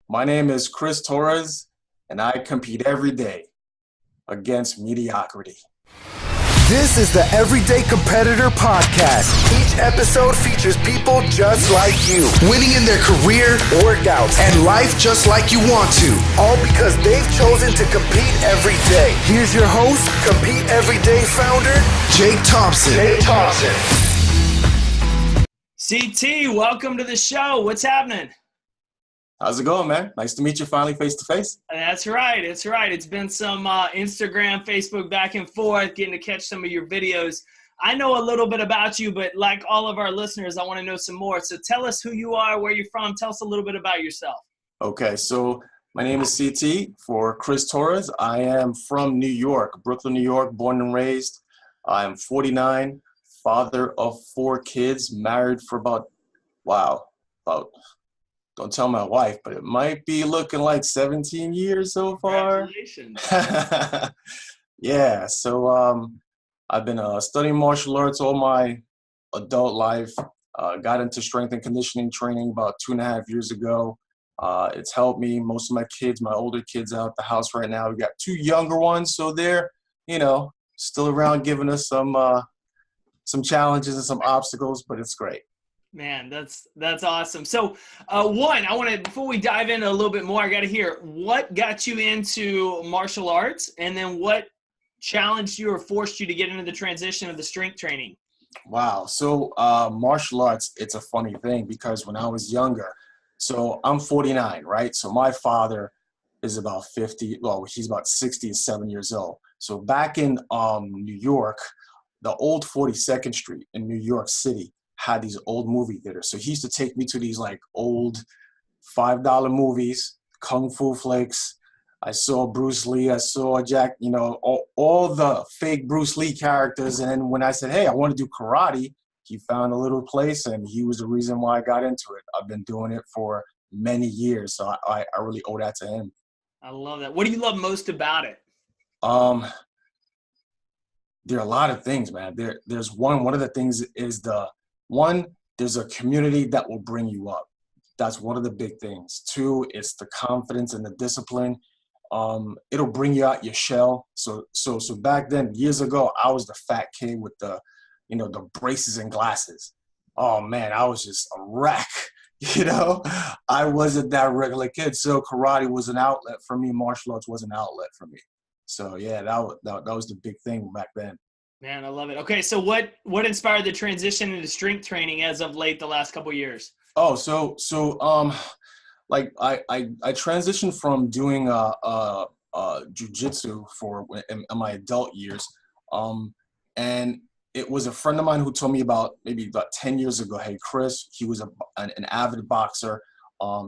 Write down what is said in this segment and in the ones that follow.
My name is Chris Torres, and I compete every day against mediocrity. This is the Everyday Competitor Podcast. Each episode features people just like you, winning in their career, workouts, and life just like you want to. All because they've chosen to compete every day. Here's your host, Compete Everyday founder, Jake Thompson. CT, welcome to the show. What's happening? How's it going, man? Nice to meet you finally face to face. That's right. It's been some Instagram, Facebook back and forth, getting to catch some of your videos. I know a little bit about you, but like all of our listeners, I want to know some more. So tell us who you are, where you're from. Tell us a little bit about yourself. Okay, so my name is CT for Chris Torres. I am from New York, Brooklyn, New York, born and raised. I am 49, father of 4 kids, married for about don't tell my wife, but it might be looking like 17 years so far. Congratulations. Yeah, so I've been studying martial arts all my adult life. Got into strength and conditioning training about 2.5 years ago. It's helped me. Most of my kids, my older kids out the house right now. We got 2 younger ones, so they're, still around giving us some challenges and some obstacles, but it's great. Man, that's awesome. So, before we dive in a little bit more, I got to hear what got you into martial arts, and then what challenged you or forced you to get into the transition of the strength training. Wow. So martial arts, it's a funny thing because when I was younger, so I'm 49, right? So my father is about 50. Well, he's about 67 years old. So back in New York, the old 42nd Street in New York City had these old movie theaters. So he used to take me to these like old $5 movies, Kung Fu flicks. I saw Bruce Lee, I saw Jack, all the fake Bruce Lee characters. And then when I said, hey, I want to do karate, he found a little place and he was the reason why I got into it. I've been doing it for many years. So I really owe that to him. I love that. What do you love most about it? There are a lot of things, man. There's one of the things is there's a community that will bring you up. That's one of the big things. 2, it's the confidence and the discipline. It'll bring you out your shell. So back then, years ago, I was the fat kid with the braces and glasses. Oh man, I was just a wreck. I wasn't that regular kid. So karate was an outlet for me. Martial arts was an outlet for me. So yeah, that was the big thing back then. Man, I love it. Okay, so what inspired the transition into strength training as of late the last couple of years? Oh, so like I transitioned from doing jiu-jitsu in my adult years, and it was a friend of mine who told me maybe about 10 years ago. Hey, Chris, he was an avid boxer.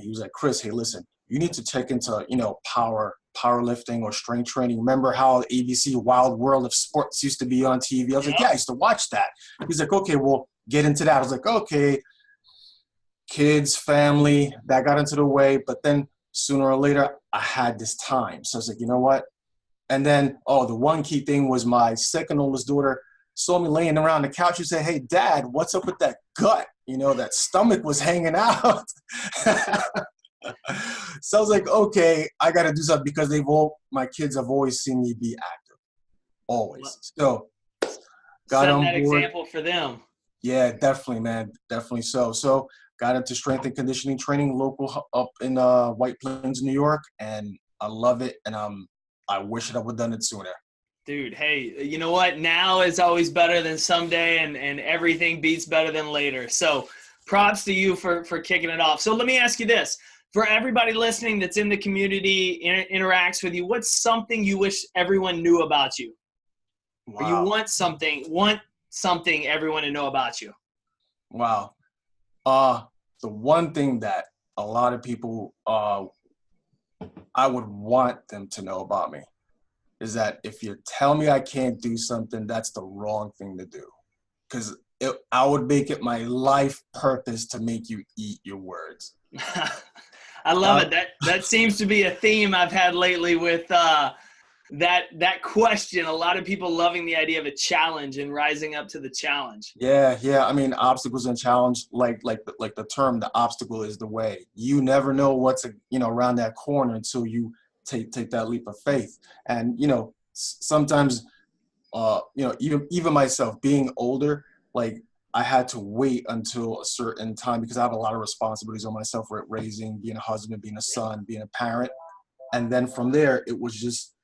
He was like, Chris, hey, listen, you need to check into powerlifting or strength training. Remember how ABC Wild World of Sports used to be on TV? I was like, yeah, I used to watch that. He's like, okay, well, get into that. I was like, okay, kids, family, that got into the way. But then sooner or later, I had this time. So I was like, you know what? And then, the one key thing was my second oldest daughter saw me laying around the couch and said, hey, Dad, what's up with that gut? That stomach was hanging out. So I was like, okay, I got to do something because my kids have always seen me be active. Always. So got setting on that board. Example for them. Yeah, definitely, man. Definitely so. So got into strength and conditioning training local up in White Plains, New York. And I love it. And I wish I would have done it sooner. Dude, hey, you know what? Now is always better than someday, and everything beats better than later. So props to you for kicking it off. So let me ask you this. For everybody listening that's in the community, interacts with you, what's something you wish everyone knew about you? Wow. Or you want something everyone to know about you? Wow. The one thing that a lot of people I would want them to know about me is that if you tell me I can't do something, that's the wrong thing to do. Because I would make it my life purpose to make you eat your words. I love it. That seems to be a theme I've had lately with that question. A lot of people loving the idea of a challenge and rising up to the challenge. Yeah, yeah. I mean, obstacles and challenge, like the term, the obstacle is the way. You never know what's around that corner until you take that leap of faith. And sometimes, even myself being older, like I had to wait until a certain time because I have a lot of responsibilities on myself for raising, being a husband, being a son, being a parent, and then from there it was just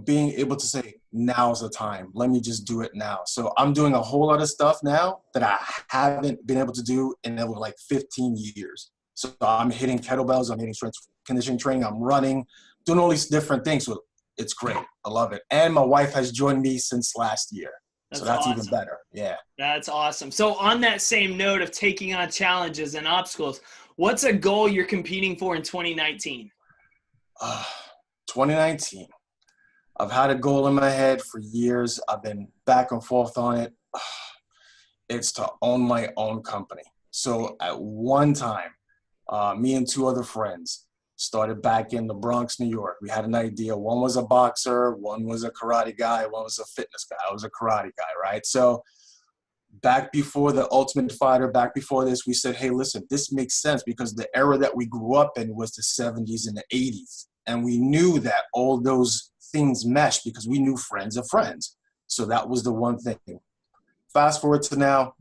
being able to say, now's the time. Let me just do it now. So I'm doing a whole lot of stuff now that I haven't been able to do in over like 15 years. So I'm hitting kettlebells, I'm hitting strength conditioning training, I'm running, doing all these different things. So it's great. I love it. And my wife has joined me since last year. So that's awesome. Even better. Yeah. That's awesome. So on that same note of taking on challenges and obstacles, what's a goal you're competing for in 2019? 2019. I've had a goal in my head for years. I've been back and forth on it. It's to own my own company. So at one time, me and two other friends started back in the Bronx, New York. We had an idea. One was a boxer, one was a karate guy, one was a fitness guy. I was a karate guy, right? So back before the Ultimate Fighter, back before this, we said, hey, listen, this makes sense because the era that we grew up in was the 70s and the 80s. And we knew that all those things meshed because we knew friends of friends. So that was the one thing. Fast forward to now,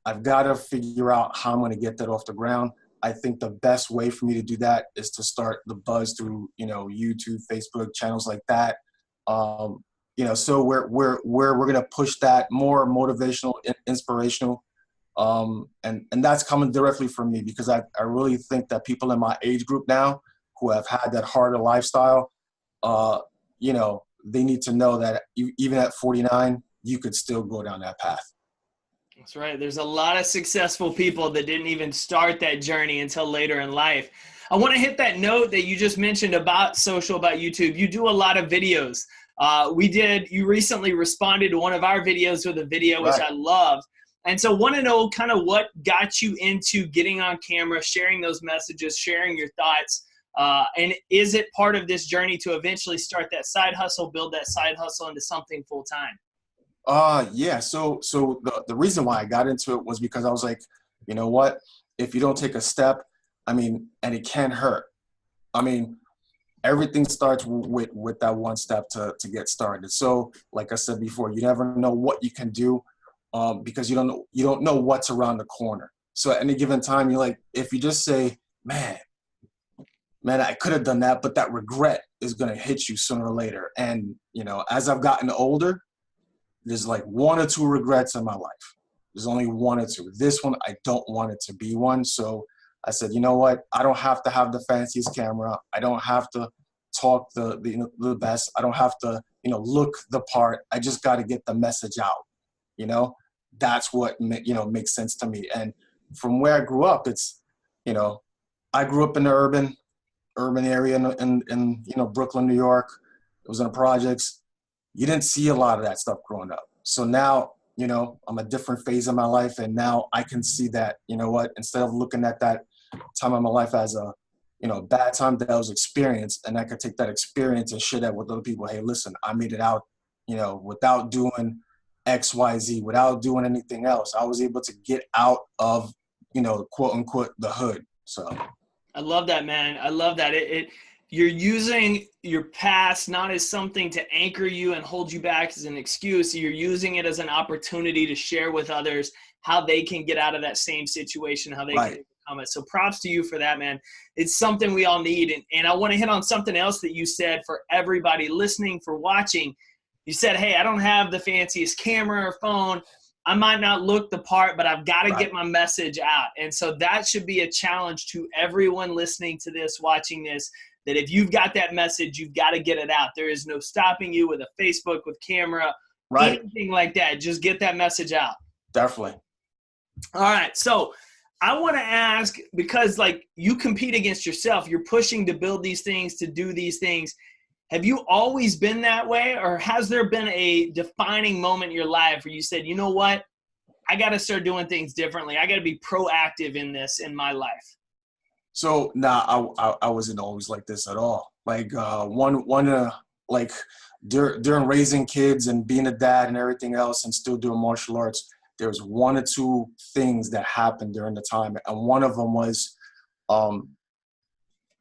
I've got to figure out how I'm going to get that off the ground. I think the best way for me to do that is to start the buzz through, YouTube, Facebook, channels like that. So we're going to push that more motivational, inspirational. And that's coming directly from me because I really think that people in my age group now who have had that harder lifestyle, they need to know that even at 49, you could still go down that path. That's right. There's a lot of successful people that didn't even start that journey until later in life. I want to hit that note that you just mentioned about social, about YouTube. You do a lot of videos. You recently responded to one of our videos with a video, which I loved. And so want to know kind of what got you into getting on camera, sharing those messages, sharing your thoughts. And is it part of this journey to eventually start that side hustle, build that side hustle into something full time? Yeah. So the reason why I got into it was because I was like, you know what, if you don't take a step, and it can hurt. Everything starts with that one step to get started. So like I said before, you never know what you can do, because you don't know what's around the corner. So at any given time, you're like, if you just say, man, I could have done that, but that regret is going to hit you sooner or later. And, as I've gotten older, there's like one or two regrets in my life. There's only one or two. This one, I don't want it to be one. So I said, you know what? I don't have to have the fanciest camera. I don't have to talk the best. I don't have to, look the part. I just got to get the message out. That's what, makes sense to me. And from where I grew up, it's, I grew up in the urban area in Brooklyn, New York. It was in the projects. You didn't see a lot of that stuff growing up. So now, I'm a different phase of my life. And now I can see that, instead of looking at that time of my life as a, bad time, that was experience. And I could take that experience and share that with other people. Hey, listen, I made it out, without doing X, Y, Z, without doing anything else. I was able to get out of, quote unquote, the hood. So I love that, man. I love that. You're using your past not as something to anchor you and hold you back as an excuse. You're using it as an opportunity to share with others how they can get out of that same situation, how they can overcome it. So props to you for that, man. It's something we all need. And I want to hit on something else that you said for everybody listening, for watching. You said, hey, I don't have the fanciest camera or phone. I might not look the part, but I've got to get my message out. And so that should be a challenge to everyone listening to this, watching this, that if you've got that message, you've got to get it out. There is no stopping you with a Facebook, with camera, anything like that. Just get that message out. Definitely. All right. So I want to ask, because like you compete against yourself, you're pushing to build these things, to do these things. Have you always been that way, or has there been a defining moment in your life where you said, you know what, I got to start doing things differently. I got to be proactive in this in my life? So I wasn't always like this at all. Like like during raising kids and being a dad and everything else and still doing martial arts, there was one or two things that happened during the time. And one of them was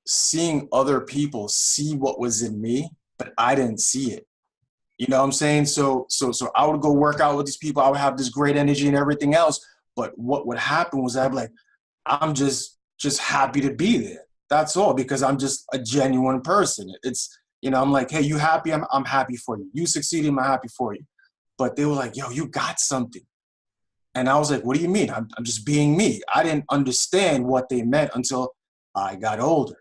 seeing other people see what was in me, but I didn't see it. You know what I'm saying? So I would go work out with these people. I would have this great energy and everything else. But what would happen was I'd be like, I'm just happy to be there. That's all, because I'm just a genuine person. It's, you know, I'm like, hey, you happy? I'm happy for you. You succeeded, I'm happy for you. But they were like, yo, you got something. And I was like, what do you mean? I'm just being me. I didn't understand what they meant until I got older.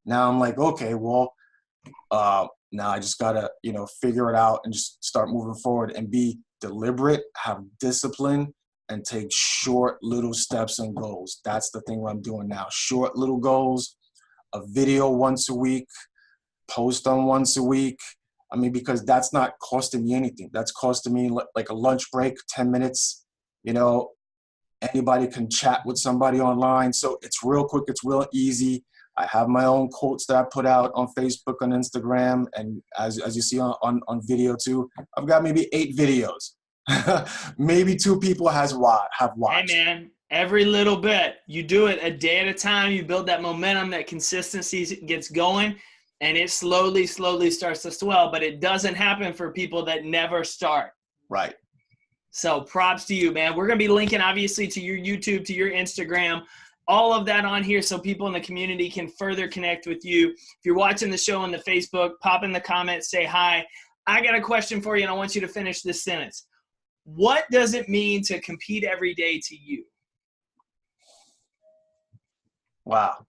Now I'm like, okay, well, now I just gotta, you know, figure it out and just start moving forward and be deliberate, have discipline, and take short little steps and goals. That's the thing what I'm doing now. Short little goals, a video once a week, post on once a week. I mean, because that's not costing me anything. That's costing me like a lunch break, 10 minutes. You know, anybody can chat with somebody online. So it's real quick, it's real easy. I have my own quotes that I put out on Facebook, on Instagram, and as you see on video too, I've got maybe 8 videos. Maybe 2 people have watched. Hey man, every little bit. You do it a day at a time. You build that momentum, that consistency gets going, and it slowly starts to swell. But it doesn't happen for people that never start. Right. So props to you, man. We're going to be linking, obviously, to your YouTube, to your Instagram, all of that on here so people in the community can further connect with you. If you're watching the show on the Facebook, pop in the comments, say hi. I got a question for you, and I want you to finish this sentence. What does it mean to compete every day to you? Wow.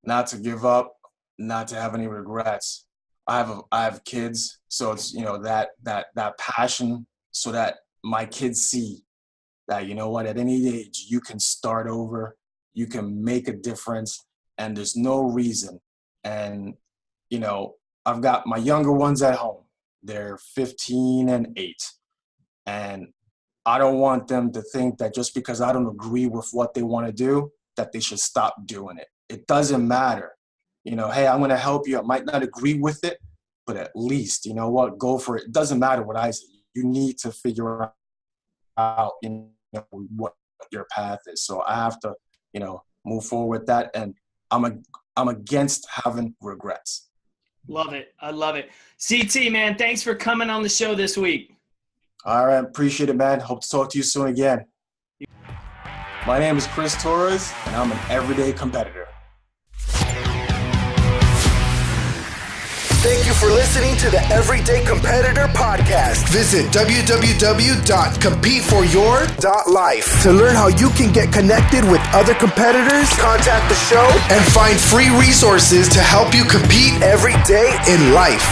Not to give up, not to have any regrets. I have kids, so it's, you know, that passion, so that my kids see that, you know what, at any age you can start over, you can make a difference, and there's no reason. And, you know, I've got my younger ones at home. They're 15 and 8. And I don't want them to think that just because I don't agree with what they want to do, that they should stop doing it. It doesn't matter. You know, hey, I'm going to help you. I might not agree with it, but at least, you know what, go for it. It doesn't matter what I say. You need to figure out, you know, what your path is. So I have to, you know, move forward with that. And I'm against having regrets. Love it. I love it. CT, man, thanks for coming on the show this week. All right. Appreciate it, man. Hope to talk to you soon again. My name is Chris Torres, and I'm an everyday competitor. Thank you for listening to the Everyday Competitor Podcast. Visit www.competeforyour.life to learn how you can get connected with other competitors, contact the show, and find free resources to help you compete every day in life.